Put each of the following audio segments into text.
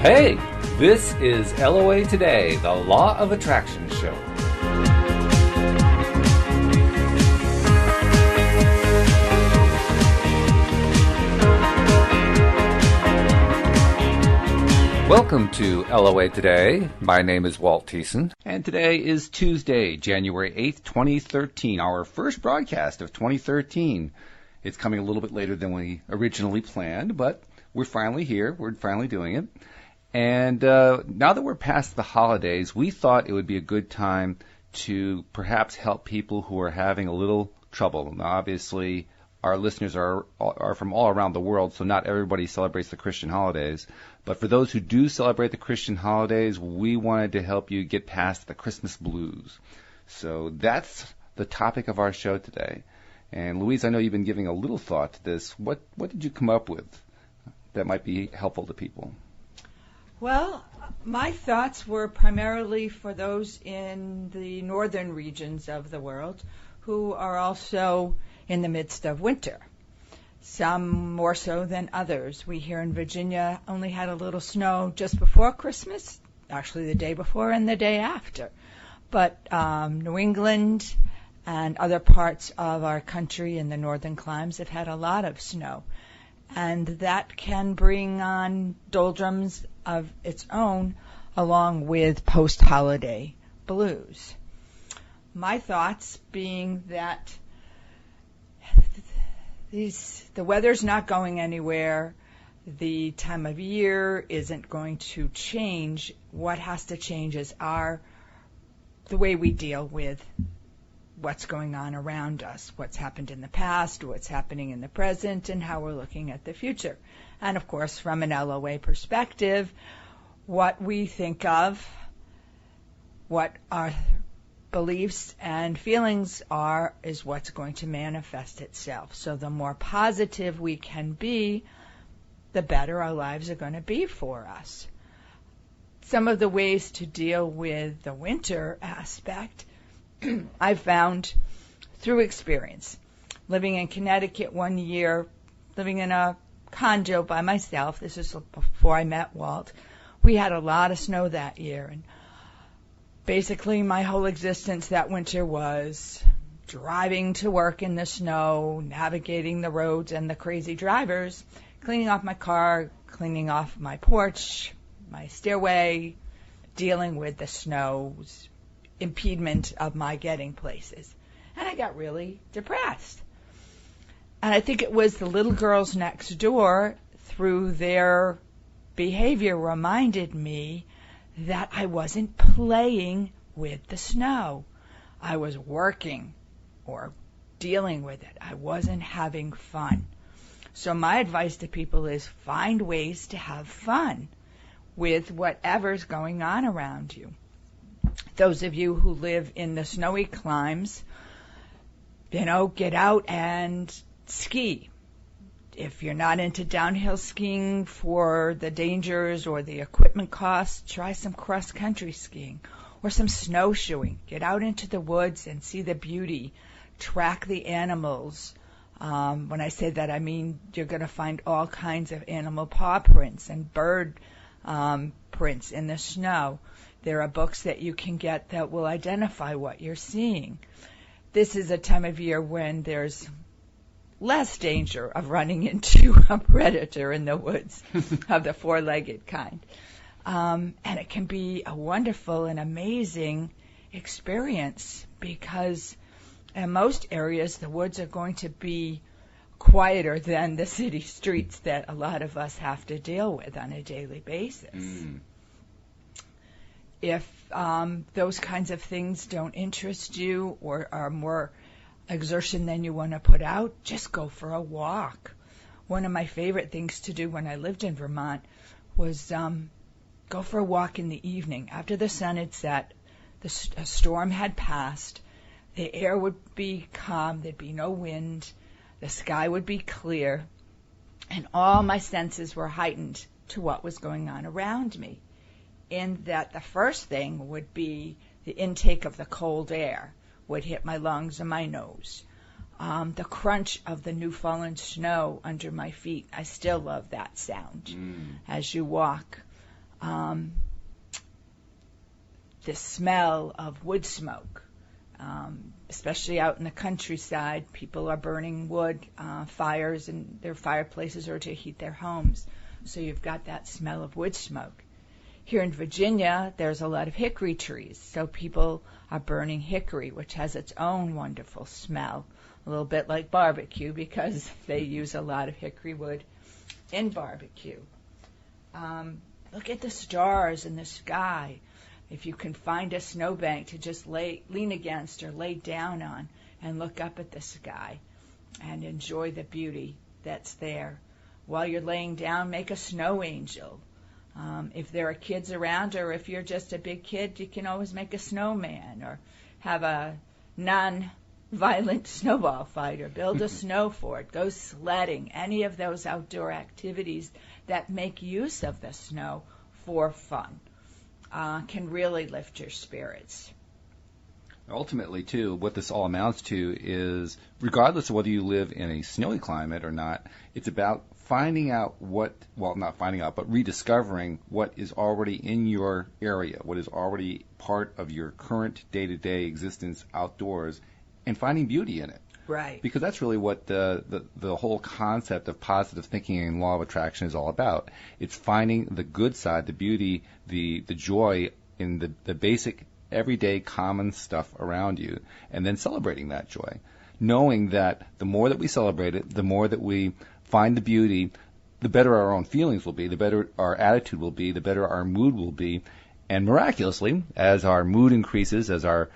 Hey, this is LOA Today, the Law of Attraction show. Welcome to LOA Today. My name is Walt Thiessen, and today is Tuesday, January 8th, 2013, our first broadcast of 2013. It's coming a little bit later than we originally planned, but we're finally here. We're finally doing it. And now that we're past the holidays, we thought it would be a good time to perhaps help people who are having a little trouble. Now, obviously, our listeners are from all around the world, so not everybody celebrates the Christian holidays. But for those who do celebrate the Christian holidays, we wanted to help you get past the Christmas blues. So that's the topic of our show today. And Louise, I know you've been giving a little thought to this. What did you come up with that might be helpful to people? Well, my thoughts were primarily for those in the northern regions of the world who are also in the midst of winter, some more so than others. We here in Virginia only had a little snow just before Christmas, actually the day before and the day after. But New England and other parts of our country in the northern climes have had a lot of snow. And that can bring on doldrums of its own along with post-holiday blues. My thoughts being that the weather's not going anywhere, the time of year isn't going to change. What has to change is the way we deal with what's going on around us, what's happened in the past, what's happening in the present, and how we're looking at the future. And, of course, from an LOA perspective, what we think of, what our beliefs and feelings are, is what's going to manifest itself. So the more positive we can be, the better our lives are going to be for us. Some of the ways to deal with the winter aspect I've found through experience. Living in Connecticut one year, living in a condo by myself, this is before I met Walt, we had a lot of snow that year. And basically my whole existence that winter was driving to work in the snow, navigating the roads and the crazy drivers, cleaning off my car, cleaning off my porch, my stairway, dealing with the snow's impediment of my getting places. And I got really depressed. And I think it was the little girls next door, through their behavior, reminded me that I wasn't playing with the snow. I was working or dealing with it. I wasn't having fun. So my advice to people is find ways to have fun with whatever's going on around you. Those of you who live in the snowy climes, get out and ski. If you're not into downhill skiing for the dangers or the equipment costs, try some cross-country skiing or some snowshoeing. Get out into the woods and see the beauty. Track the animals. When I say that, I mean you're going to find all kinds of animal paw prints and bird prints in the snow. There are books that you can get that will identify what you're seeing. This is a time of year when there's less danger of running into a predator in the woods of the four-legged kind. And it can be a wonderful and amazing experience because in most areas the woods are going to be quieter than the city streets that a lot of us have to deal with on a daily basis. If those kinds of things don't interest you or are more exertion than you want to put out, just go for a walk. One of my favorite things to do when I lived in Vermont was go for a walk in the evening. After the sun had set, a storm had passed, the air would be calm, there'd be no wind, the sky would be clear, and all my senses were heightened to what was going on around me. In that the first thing would be the intake of the cold air would hit my lungs and my nose. The crunch of the new fallen snow under my feet, I still love that sound as you walk. The smell of wood smoke, especially out in the countryside. People are burning wood fires in their fireplaces or to heat their homes. So you've got that smell of wood smoke. Here in Virginia, there's a lot of hickory trees. So people are burning hickory, which has its own wonderful smell. A little bit like barbecue because they use a lot of hickory wood in barbecue. Look at the stars in the sky. If you can find a snowbank to just lean against or lay down on and look up at the sky and enjoy the beauty that's there. While you're laying down, make a snow angel. If there are kids around, or if you're just a big kid, you can always make a snowman or have a non-violent snowball fight or build a snow fort, go sledding, any of those outdoor activities that make use of the snow for fun can really lift your spirits. Ultimately, too, what this all amounts to is, regardless of whether you live in a snowy climate or not, it's about finding out not finding out, but rediscovering what is already in your area, what is already part of your current day-to-day existence outdoors, and finding beauty in it. Right. Because that's really what the whole concept of positive thinking and law of attraction is all about. It's finding the good side, the beauty, the joy in the basic, everyday, common stuff around you, and then celebrating that joy. Knowing that the more that we celebrate it, the more that we find the beauty, the better our own feelings will be, the better our attitude will be, the better our mood will be. And miraculously, as our mood increases, as our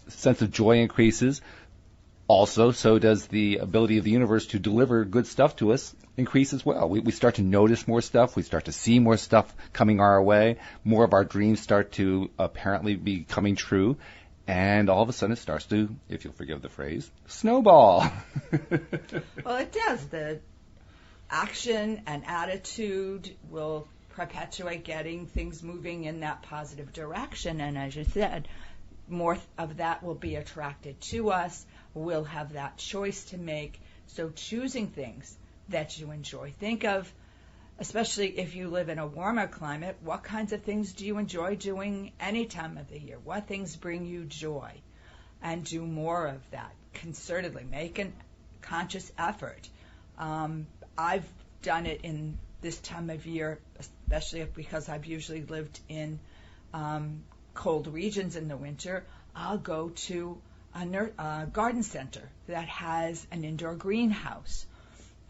sense of joy increases, also, so does the ability of the universe to deliver good stuff to us increase as well. We start to notice more stuff. We start to see more stuff coming our way. More of our dreams start to apparently be coming true. And all of a sudden it starts to, if you'll forgive the phrase, snowball. Well, it does. The action and attitude will perpetuate getting things moving in that positive direction. And as you said, more of that will be attracted to us. We'll have that choice to make. So choosing things that you enjoy. Think of, especially if you live in a warmer climate, what kinds of things do you enjoy doing any time of the year? What things bring you joy? And do more of that concertedly. Make a conscious effort. I've done it in this time of year, especially because I've usually lived in cold regions in the winter. I'll go to a garden center that has an indoor greenhouse,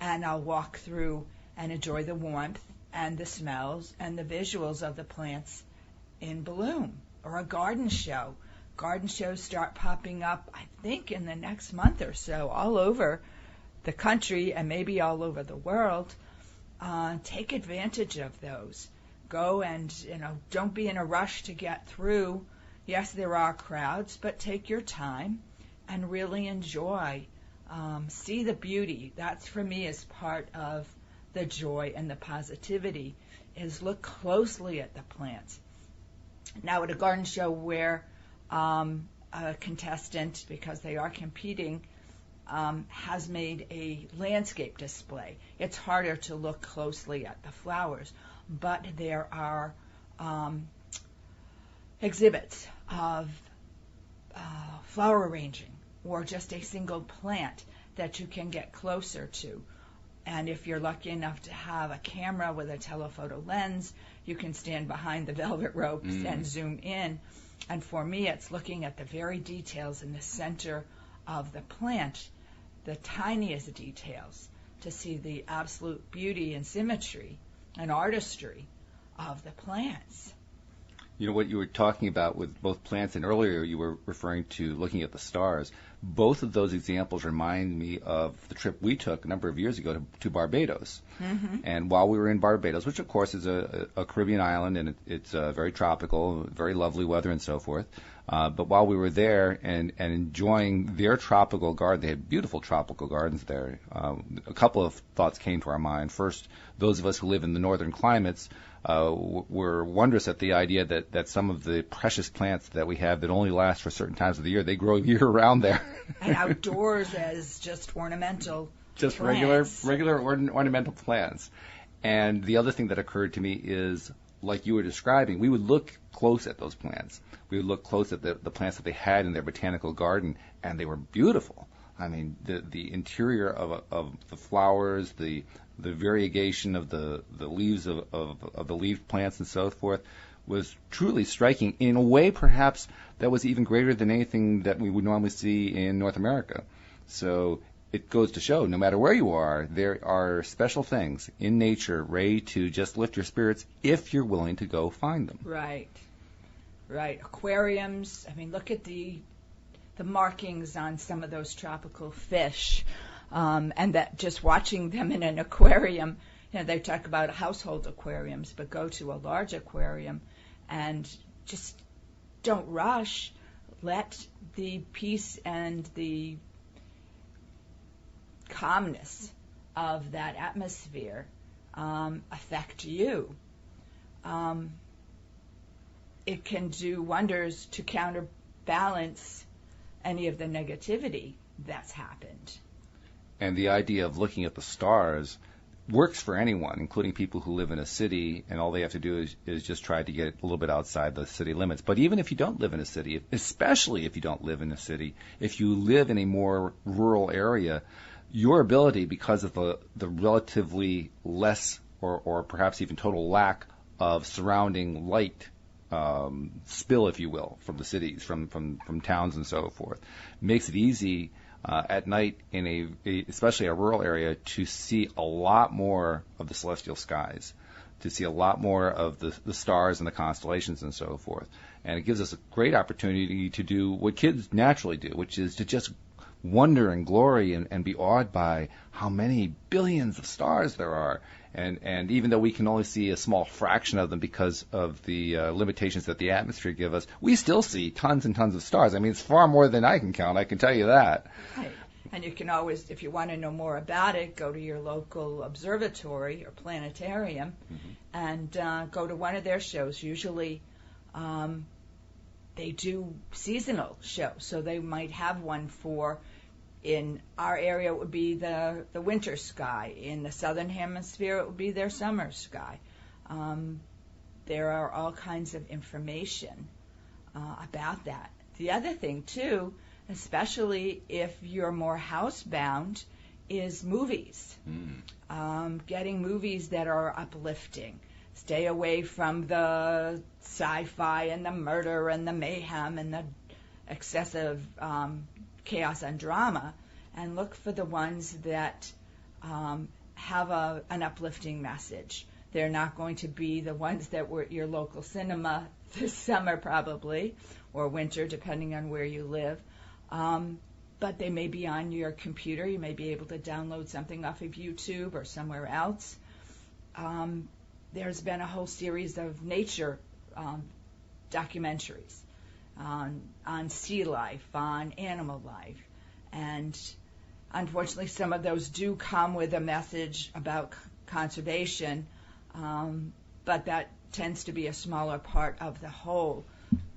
and I'll walk through and enjoy the warmth and the smells and the visuals of the plants in bloom. Or a garden show. Garden shows start popping up, I think, in the next month or so, all over the country and maybe all over the world. Take advantage of those. Go and, don't be in a rush to get through. Yes, there are crowds, but take your time and really enjoy. See the beauty. That's, for me, is part of the joy and the positivity, is look closely at the plants. Now, at a garden show where a contestant, because they are competing, has made a landscape display, it's harder to look closely at the flowers, but there are exhibits of flower arranging or just a single plant that you can get closer to. And if you're lucky enough to have a camera with a telephoto lens, you can stand behind the velvet ropes and zoom in. And for me, it's looking at the very details in the center of the plant, the tiniest details, to see the absolute beauty and symmetry and artistry of the plants. You know, what you were talking about with both plants, and earlier you were referring to looking at the stars. Both of those examples remind me of the trip we took a number of years ago to Barbados. Mm-hmm. And while we were in Barbados, which of course is a Caribbean island, and it's very tropical, very lovely weather and so forth, but while we were there and enjoying their tropical garden, they had beautiful tropical gardens there. A couple of thoughts came to our mind. First, those of us who live in the northern climates were wondrous at the idea that some of the precious plants that we have that only last for certain times of the year, they grow year-round there. And outdoors as just ornamental just plants. regular ornamental plants. And the other thing that occurred to me is like you were describing, we would look close at those plants. We would look close at the plants that they had in their botanical garden, and they were beautiful. I mean, the interior of the flowers, the variegation of the leaves of the leaf plants and so forth was truly striking in a way perhaps that was even greater than anything that we would normally see in North America. So it goes to show, no matter where you are, there are special things in nature ready to just lift your spirits if you're willing to go find them. Right. Aquariums. I mean, look at the markings on some of those tropical fish, and that just watching them in an aquarium. They talk about household aquariums, but go to a large aquarium and just don't rush. Let the peace and the calmness of that atmosphere affect you. It can do wonders to counterbalance any of the negativity that's happened. And the idea of looking at the stars works for anyone, including people who live in a city, and all they have to do is just try to get a little bit outside the city limits. But even if you don't live in a city, especially if you don't live in a city, if you live in a more rural area, your ability, because of the relatively less or perhaps even total lack of surrounding light spill, if you will, from the cities, from towns and so forth, makes it easy at night in especially a rural area to see a lot more of the celestial skies, to see a lot more of the stars and the constellations and so forth. And it gives us a great opportunity to do what kids naturally do, which is to just wonder and glory and be awed by how many billions of stars there are. And even though we can only see a small fraction of them because of the limitations that the atmosphere give us, we still see tons and tons of stars. I mean, it's far more than I can count, I can tell you that. Right. And you can always, if you want to know more about it, go to your local observatory or planetarium and go to one of their shows. Usually they do seasonal shows, so they might have one for, in our area, it would be the winter sky. In the southern hemisphere, it would be their summer sky. There are all kinds of information about that. The other thing, too, especially if you're more housebound, is movies. Getting movies that are uplifting. Stay away from the sci-fi and the murder and the mayhem and the excessive chaos and drama, and look for the ones that have an uplifting message. They're not going to be the ones that were at your local cinema this summer probably, or winter, depending on where you live. But they may be on your computer. You may be able to download something off of YouTube or somewhere else. There's been a whole series of nature documentaries on sea life, on animal life. And unfortunately, some of those do come with a message about conservation, but that tends to be a smaller part of the whole.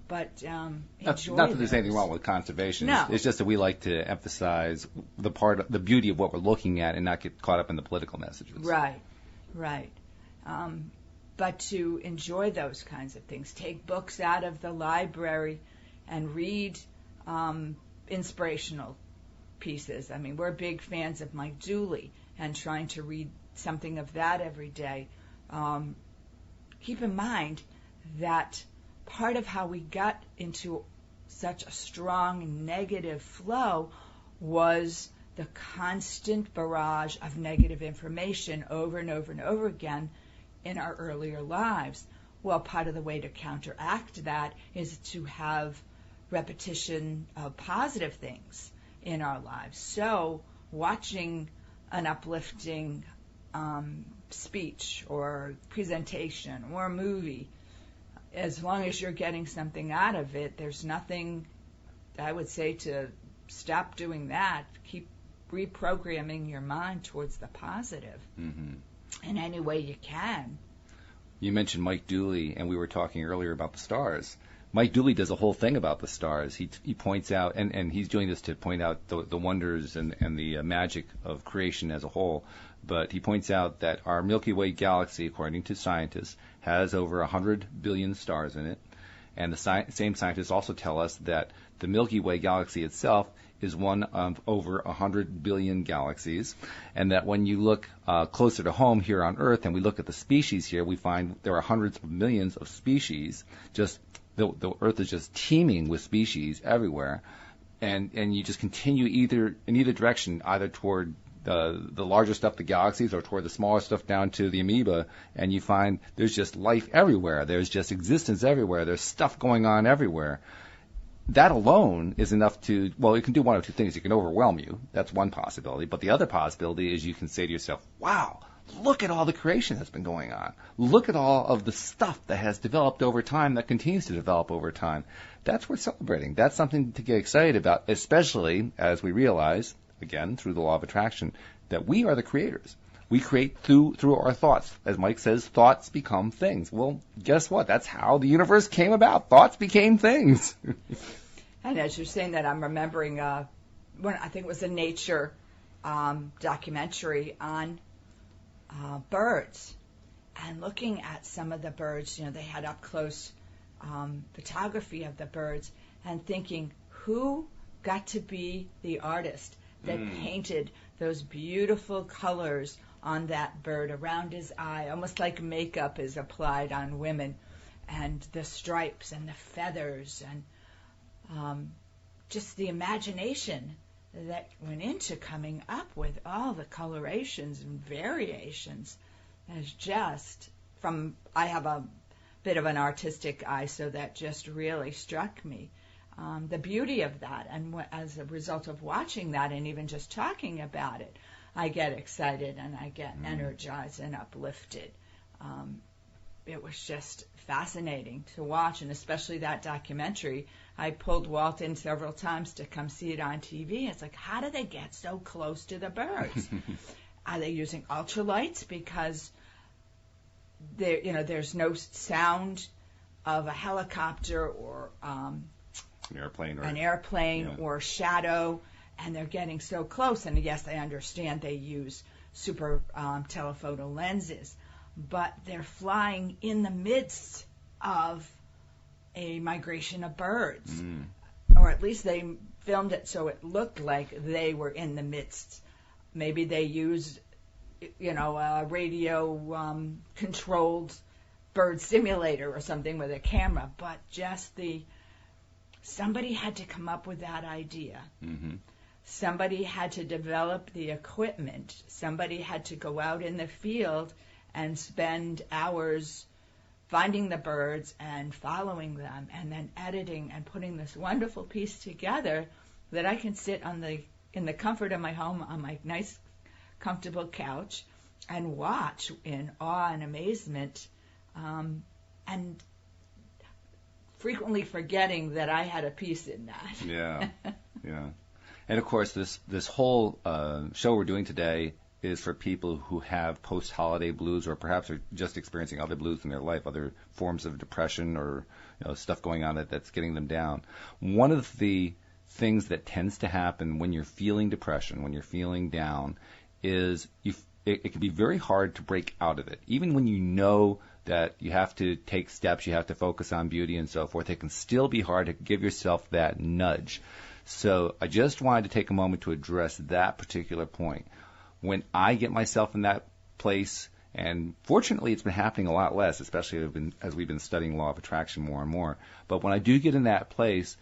But enjoy not that there's anything wrong with conservation. No. It's just that we like to emphasize the beauty of what we're looking at and not get caught up in the political messages. Right. But to enjoy those kinds of things, take books out of the library and read inspirational pieces. I mean, we're big fans of Mike Dooley, and trying to read something of that every day. Keep in mind that part of how we got into such a strong negative flow was the constant barrage of negative information over and over and over again in our earlier lives. Well, part of the way to counteract that is to have repetition of positive things in our lives. So watching an uplifting speech or presentation or movie, as long as you're getting something out of it, there's nothing, I would say, to stop doing that. Keep reprogramming your mind towards the positive in any way you can. You mentioned Mike Dooley, and we were talking earlier about the stars. Mike Dooley does a whole thing about the stars. He points out, and he's doing this to point out the wonders and the magic of creation as a whole. But he points out that our Milky Way galaxy, according to scientists, has over 100 billion stars in it. And the same scientists also tell us that the Milky Way galaxy itself is one of over 100 billion galaxies, and that when you look closer to home here on Earth and we look at the species here, we find there are hundreds of millions of species. Just the Earth is just teeming with species everywhere, and you just continue in either direction, either toward the larger stuff, the galaxies, or toward the smaller stuff down to the amoeba, and you find there's just life everywhere. There's just existence everywhere. There's stuff going on everywhere. That alone is enough to, well, it can do one of two things. It can overwhelm you. That's one possibility. But the other possibility is you can say to yourself, wow, look at all the creation that's been going on. Look at all of the stuff that has developed over time, that continues to develop over time. That's worth celebrating. That's something to get excited about, especially as we realize, again, through the law of attraction, that we are the creators. We create through our thoughts. As Mike says, thoughts become things. Well, guess what? That's how the universe came about. Thoughts became things. And as you're saying that, I'm remembering when I think it was a Nature documentary on birds, and looking at some of the birds. They had up close photography of the birds, and thinking, who got to be the artist that painted those beautiful colors on that bird around his eye, almost like makeup is applied on women, and the stripes and the feathers, and just the imagination that went into coming up with all the colorations and variations. Is just I have a bit of an artistic eye, so that just really struck me. The beauty of that, and as a result of watching that and even just talking about it, I get excited and I get energized and uplifted. It was just fascinating to watch, and especially that documentary. I pulled Walt in several times to come see it on TV. It's like, how do they get so close to the birds? Are they using ultralights? Because there's no sound of a helicopter or an airplane or shadow, and they're getting so close. And yes, I understand they use super telephoto lenses, but they're flying in the midst of a migration of birds, or at least they filmed it so it looked like they were in the midst. Maybe they used, a radio controlled bird simulator or something with a camera, but just somebody had to come up with that idea. Mm-hmm. Somebody had to develop the equipment. Somebody had to go out in the field and spend hours finding the birds and following them, and then editing and putting this wonderful piece together that I can sit in the comfort of my home on my nice, comfortable couch and watch in awe and amazement, and frequently forgetting that I had a piece in that. Yeah. And of course, this whole show we're doing today is for people who have post-holiday blues, or perhaps are just experiencing other blues in their life, other forms of depression, or stuff going on that's getting them down. One of the things that tends to happen when you're feeling depression, when you're feeling down, is it can be very hard to break out of it. Even when you know that you have to take steps, you have to focus on beauty and so forth, it can still be hard to give yourself that nudge. So I just wanted to take a moment to address that particular point. When I get myself in that place, and fortunately it's been happening a lot less, especially as we've been studying law of attraction more and more, but when I do get in that place,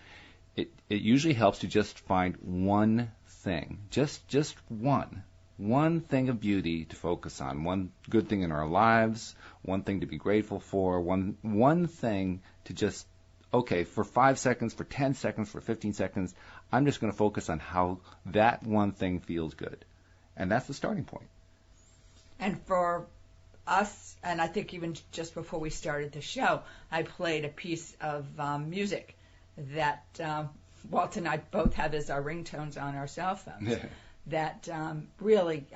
it usually helps to just find one thing, just one thing of beauty to focus on, one good thing in our lives, one thing to be grateful for, one thing to just, okay, for 5 seconds, for 10 seconds, for 15 seconds, I'm just going to focus on how that one thing feels good. And that's the starting point. And for us, and I think even just before we started the show, I played a piece of music that Walt and I both have as our ringtones on our cell phones. That really,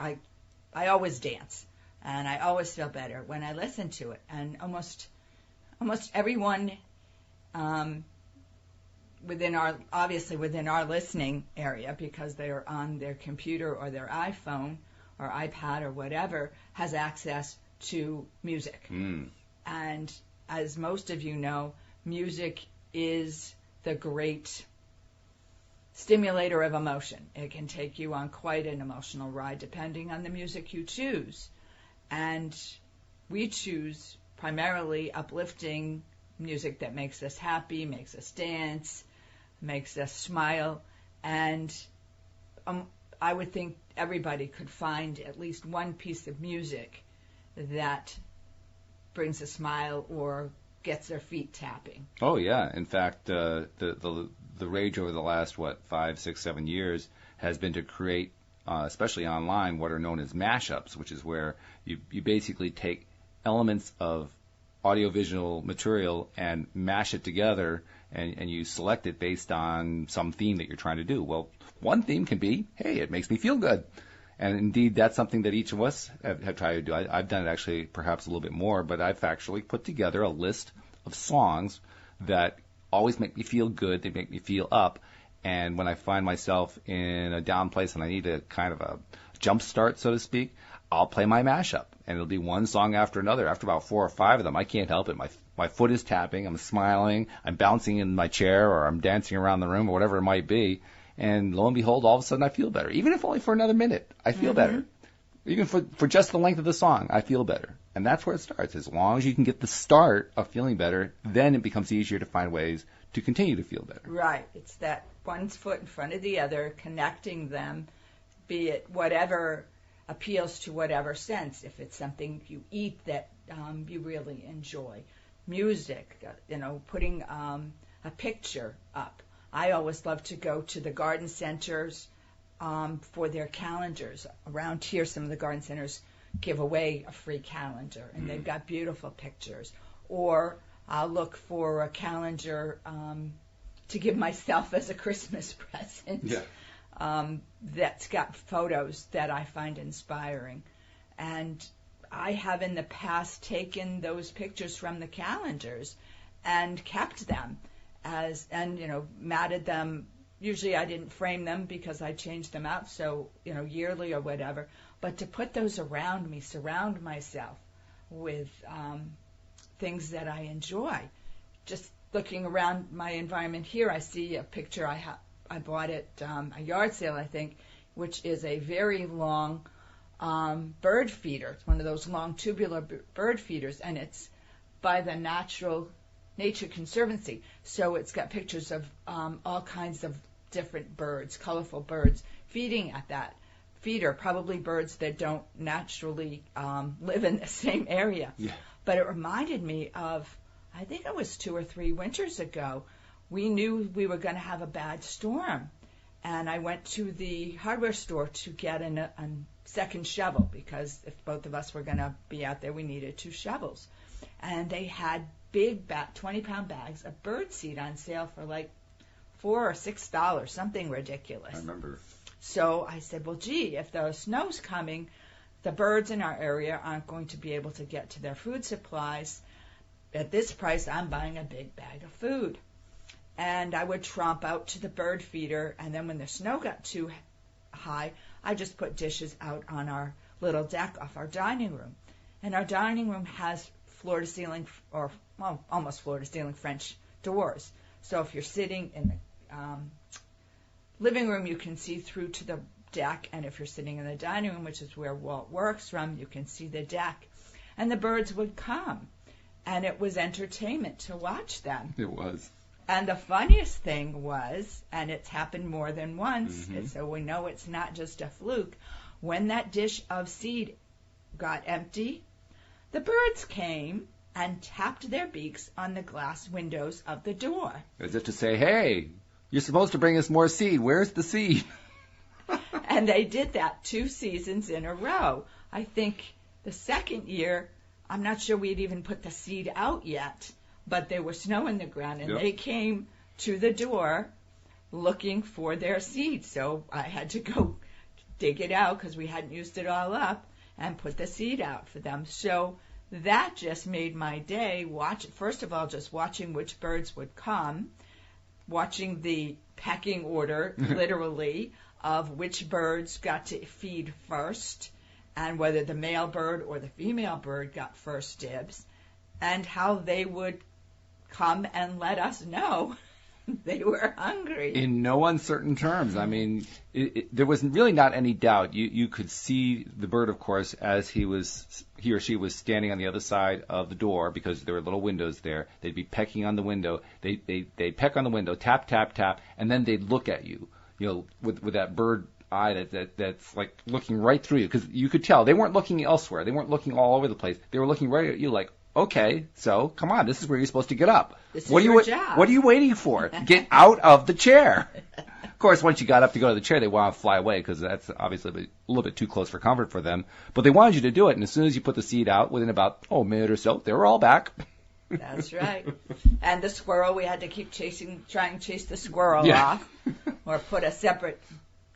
I always dance, and I always feel better when I listen to it. And almost everyone within our listening area, because they're on their computer or their iPhone or iPad or whatever, has access to music. And as most of you know, music is the great stimulator of emotion. It can take you on quite an emotional ride depending on the music you choose. And we choose primarily uplifting music that makes us happy, makes us dance, makes us smile. And I would think everybody could find at least one piece of music that brings a smile or gets their feet tapping. Oh yeah, in fact, the rage over the last 5, 6, 7 years has been to create, especially online, what are known as mashups, which is where you basically take elements of audiovisual material and mash it together, and you select it based on some theme that you're trying to do. Well, one theme can be, hey, it makes me feel good. And indeed, that's something that each of us have tried to do. I've done it actually perhaps a little bit more, but I've actually put together a list of songs that always make me feel good. They make me feel up. And when I find myself in a down place and I need a kind of a jump start, so to speak, I'll play my mashup. And it'll be one song after another. After about 4 or 5 of them, I can't help it. My foot is tapping, I'm smiling, I'm bouncing in my chair, or I'm dancing around the room, or whatever it might be. And lo and behold, all of a sudden I feel better. Even if only for another minute, I feel better. Even for just the length of the song, I feel better. And that's where it starts. As long as you can get the start of feeling better, then it becomes easier to find ways to continue to feel better. Right. It's that one foot in front of the other, connecting them, be it whatever appeals to whatever sense. If it's something you eat that you really enjoy. Music, putting a picture up. I always love to go to the garden centers for their calendars. Around here, some of the garden centers give away a free calendar, and they've got beautiful pictures. Or I'll look for a calendar to give myself as a Christmas present that's got photos that I find inspiring. And I have in the past taken those pictures from the calendars and kept them matted them. Usually I didn't frame them because I changed them out, so, yearly or whatever. But to put those around me, surround myself with things that I enjoy. Just looking around my environment here, I see a picture I bought at a yard sale, I think, which is a very long bird feeder. It's one of those long tubular bird feeders, and it's by the Nature Conservancy. So it's got pictures of all kinds of different birds, colorful birds, feeding at that feeder, probably birds that don't naturally live in the same area. Yeah. But it reminded me of, I think it was 2 or 3 winters ago, we knew we were going to have a bad storm. And I went to the hardware store to get a second shovel, because if both of us were going to be out there, we needed 2 shovels. And they had big 20-pound bags of bird seed on sale for like $4 or $6, something ridiculous. I remember. So I said, well, gee, if the snow's coming, the birds in our area aren't going to be able to get to their food supplies. At this price, I'm buying a big bag of food. And I would tromp out to the bird feeder, and then when the snow got too high, I just put dishes out on our little deck off our dining room. And our dining room has floor-to-ceiling, or almost floor-to-ceiling French doors. So if you're sitting in the living room, you can see through to the deck, and if you're sitting in the dining room, which is where Walt works from, you can see the deck. And the birds would come, and it was entertainment to watch them. It was. And the funniest thing was, and it's happened more than once, so we know it's not just a fluke, when that dish of seed got empty, the birds came and tapped their beaks on the glass windows of the door. As if to say, hey, you're supposed to bring us more seed. Where's the seed? And they did that 2 seasons in a row. I think the second year, I'm not sure we'd even put the seed out yet, but there was snow in the ground, and they came to the door looking for their seed. So I had to go dig it out because we hadn't used it all up and put the seed out for them. So that just made my day. First of all, just watching which birds would come, watching the pecking order, literally, of which birds got to feed first, and whether the male bird or the female bird got first dibs, and how they would come and let us know they were hungry. In no uncertain terms. I mean, there was really not any doubt. You could see the bird, of course, as he or she was standing on the other side of the door, because there were little windows there. They'd be pecking on the window. They'd peck on the window, tap, tap, tap, and then they'd look at you, with that bird eye that's like looking right through you, because you could tell they weren't looking elsewhere. They weren't looking all over the place. They were looking right at you, like, okay, so come on, this is where you're supposed to get up. This is your job. What are you waiting for? Get out of the chair. Of course, once you got up to go to the chair, they want to fly away, because that's obviously a little bit too close for comfort for them. But they wanted you to do it, and as soon as you put the seed out, within about a minute or so, they were all back. That's right. And the squirrel, we had to keep trying to chase the squirrel off, or put a separate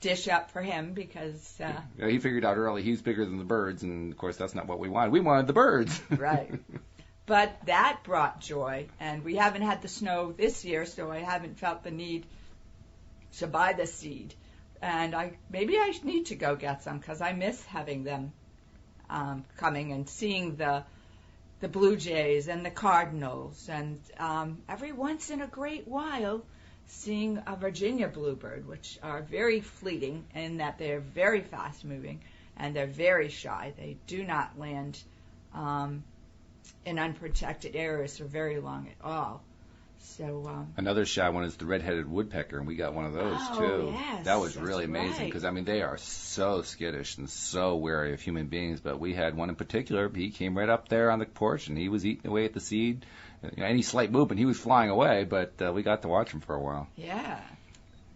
dish up for him, because he figured out early he's bigger than the birds, and of course that's not what we wanted. We wanted the birds. Right. But that brought joy, and we haven't had the snow this year, so I haven't felt the need to buy the seed. And maybe I need to go get some, because I miss having them coming and seeing the blue jays and the cardinals, and every once in a great while seeing a Virginia bluebird, which are very fleeting in that they're very fast moving and they're very shy. They do not land in unprotected areas for very long at all. So another shy one is the red-headed woodpecker, and we got one of those too. Yes, that was really amazing, because right. they are so skittish and so wary of human beings. But we had one in particular. He came right up there on the porch, and he was eating away at the seed. Any slight movement, he was flying away. But we got to watch him for a while. Yeah.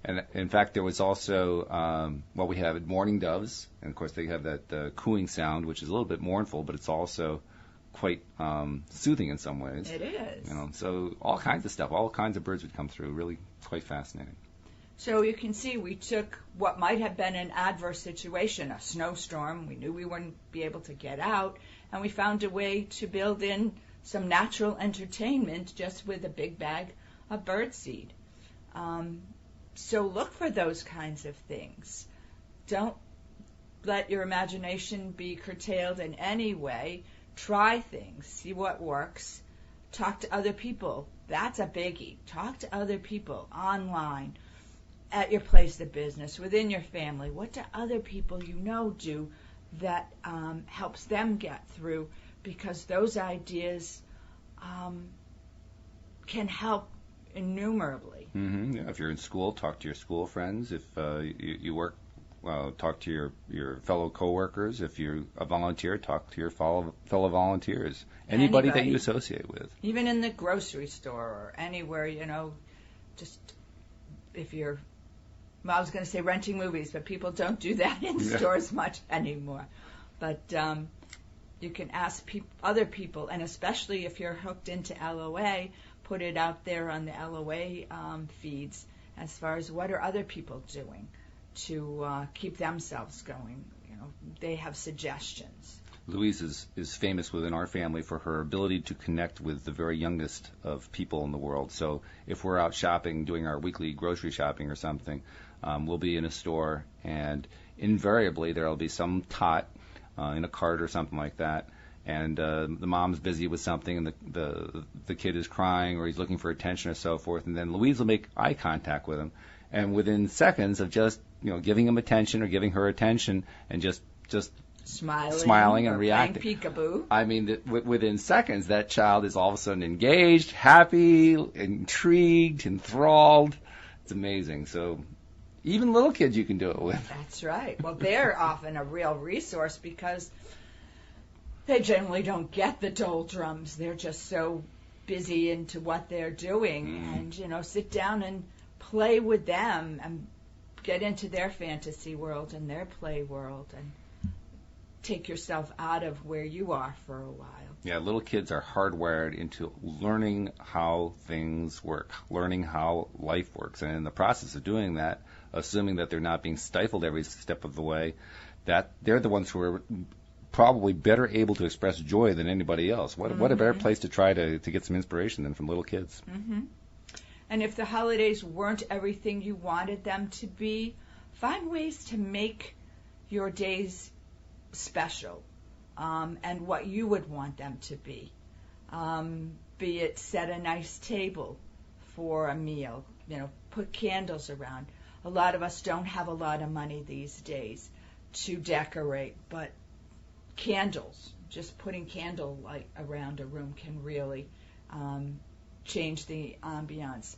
And in fact, there was also we have mourning doves, and of course they have that cooing sound, which is a little bit mournful, but it's also quite soothing in some ways. It is. So all kinds of stuff, all kinds of birds would come through. Really quite fascinating. So you can see we took what might have been an adverse situation, a snowstorm. We knew we wouldn't be able to get out, and we found a way to build in some natural entertainment just with a big bag of birdseed. So look for those kinds of things. Don't let your imagination be curtailed in any way. Try things, see what works, talk to other people. That's a biggie. Talk to other people online, at your place of business, within your family. What do other people do that helps them get through? Because those ideas can help innumerably. Mm-hmm. Yeah, if you're in school, talk to your school friends. If you work, talk to your fellow coworkers. If you're a volunteer, talk to your fellow volunteers. Anybody that you associate with. Even in the grocery store or anywhere, just if you're, I was going to say renting movies, but people don't do that in stores much anymore. But you can ask other people, and especially if you're hooked into LOA, put it out there on the LOA feeds as far as what are other people doing to keep themselves going. They have suggestions. Louise is famous within our family for her ability to connect with the very youngest of people in the world. So if we're out shopping, doing our weekly grocery shopping or something, we'll be in a store, and invariably there will be some tot in a cart or something like that, and the mom's busy with something, and the kid is crying or he's looking for attention or so forth, and then Louise will make eye contact with him, and within seconds of just giving him attention or giving her attention and just smiling and reacting. Peekaboo. I mean, within seconds, that child is all of a sudden engaged, happy, intrigued, enthralled. It's amazing. So even little kids you can do it with. That's right. Well, they're often a real resource because they generally don't get the doldrums. They're just so busy into what they're doing. And, sit down and play with them and get into their fantasy world and their play world and take yourself out of where you are for a while. Yeah, little kids are hardwired into learning how things work, learning how life works. And in the process of doing that, assuming that they're not being stifled every step of the way, that they're the ones who are probably better able to express joy than anybody else. What a better place to try to get some inspiration than from little kids. Mm-hmm. And if the holidays weren't everything you wanted them to be, find ways to make your days special, and what you would want them to be. Be it set a nice table for a meal, put candles around. A lot of us don't have a lot of money these days to decorate, but candles, just putting candlelight around a room can really change the ambiance.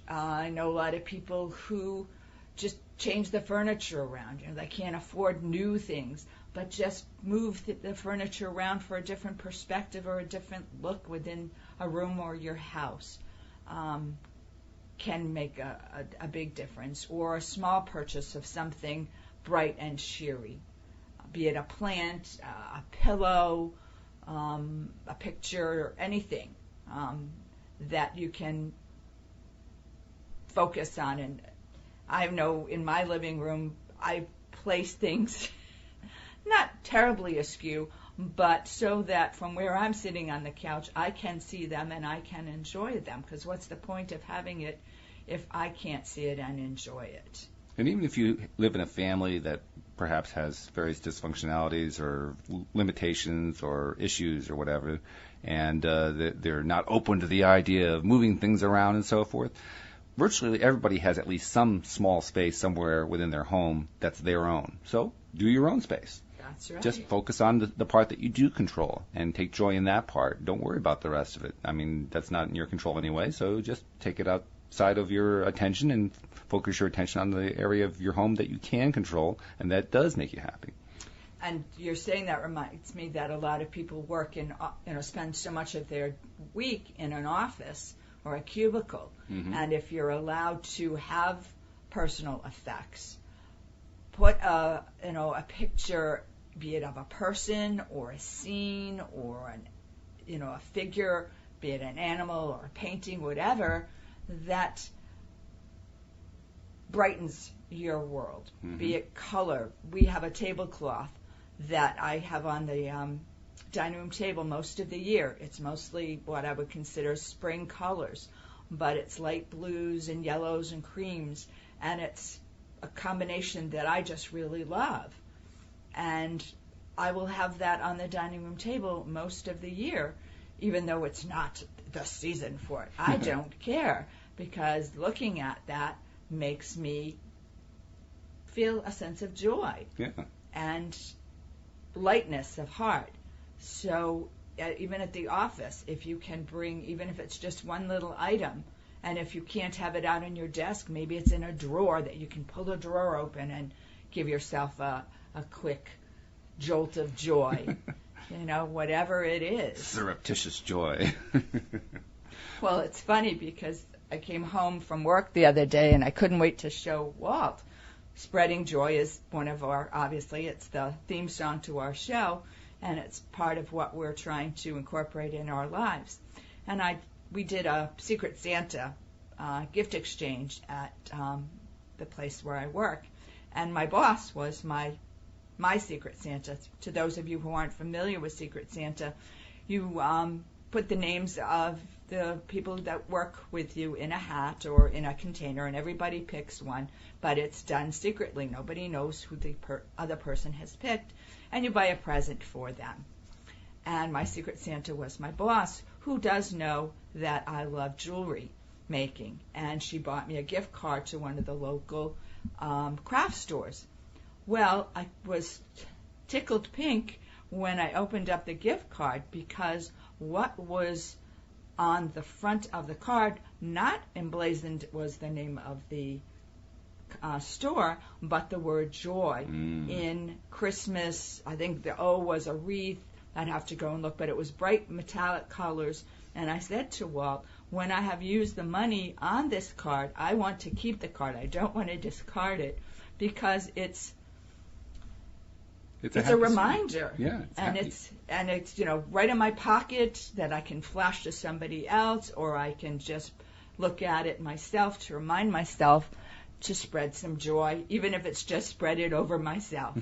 I know a lot of people who just change the furniture around. They can't afford new things, but just move the furniture around for a different perspective or a different look within a room or your house can make a big difference. Or a small purchase of something bright and cheery, be it a plant, a pillow, a picture, or anything that you can focus on. And I know in my living room I place things not terribly askew, but so that from where I'm sitting on the couch I can see them and I can enjoy them, because what's the point of having it if I can't see it and enjoy it? And even if you live in a family that perhaps has various dysfunctionalities or limitations or issues or whatever, and they're not open to the idea of moving things around and so forth, virtually everybody has at least some small space somewhere within their home that's their own. So do your own space. That's right. Just focus on the part that you do control and take joy in that part. Don't worry about the rest of it. I mean, that's not in your control anyway, so just take it outside of your attention and focus your attention on the area of your home that you can control, and that does make you happy. And you're saying that reminds me that a lot of people work spend so much of their week in an office or a cubicle. Mm-hmm. And if you're allowed to have personal effects, put a picture, be it of a person or a scene or a figure, be it an animal or a painting, whatever, that brightens your world. Mm-hmm. Be it color. We have a tablecloth that I have on the dining room table most of the year. It's mostly what I would consider spring colors, but it's light blues and yellows and creams, and it's a combination that I just really love. And I will have that on the dining room table most of the year, even though it's not the season for it. I don't care, because looking at that makes me feel a sense of joy and lightness of heart. So even at the office, if you can bring, even if it's just one little item, and if you can't have it out on your desk, maybe it's in a drawer that you can pull the drawer open and give yourself a quick jolt of joy. Whatever it is. Surreptitious joy. Well, it's funny because I came home from work the other day and I couldn't wait to show Walt. Spreading Joy is one of obviously it's the theme song to our show, and it's part of what we're trying to incorporate in our lives. And we did a Secret Santa gift exchange at the place where I work, and my boss was my Secret Santa. To those of you who aren't familiar with Secret Santa, you put the names of the people that work with you in a hat or in a container, and everybody picks one, but it's done secretly. Nobody knows who the other person has picked, and you buy a present for them. And my Secret Santa was my boss, who does know that I love jewelry making, and she bought me a gift card to one of the local craft stores. Well, I was tickled pink when I opened up the gift card, because what was on the front of the card, not emblazoned was the name of the store, but the word joy in Christmas. I think the O was a wreath. I'd have to go and look, but it was bright metallic colors. And I said to Walt, when I have used the money on this card, I want to keep the card. I don't want to discard it, because it's a reminder. Yeah, it's right in my pocket that I can flash to somebody else, or I can just look at it myself to remind myself to spread some joy, even if it's just spread it over myself.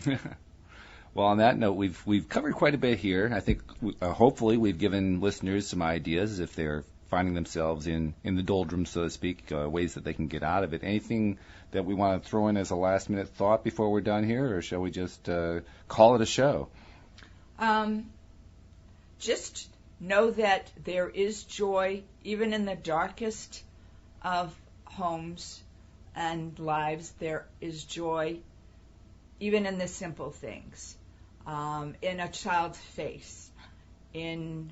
Well, on that note, we've covered quite a bit here. I think hopefully we've given listeners some ideas if they're finding themselves in the doldrums, so to speak, ways that they can get out of it. Anything that we want to throw in as a last-minute thought before we're done here, or shall we just call it a show? Just know that there is joy even in the darkest of homes and lives. There is joy even in the simple things, in a child's face, in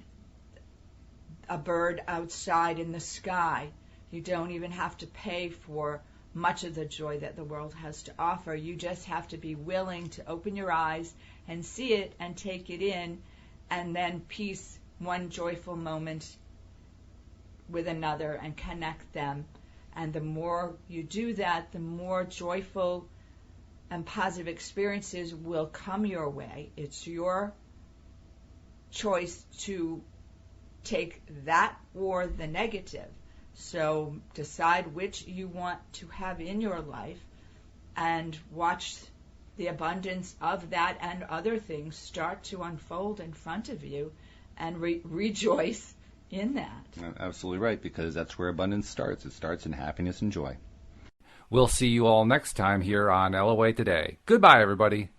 a bird outside in the sky. You don't even have to pay for much of the joy that the world has to offer. You just have to be willing to open your eyes and see it and take it in, and then piece one joyful moment with another and connect them. And the more you do that, the more joyful and positive experiences will come your way. It's your choice to take that or the negative. So decide which you want to have in your life and watch the abundance of that and other things start to unfold in front of you, and rejoice in that. Absolutely right, because that's where abundance starts. It starts in happiness and joy. We'll see you all next time here on LOA Today. Goodbye, everybody.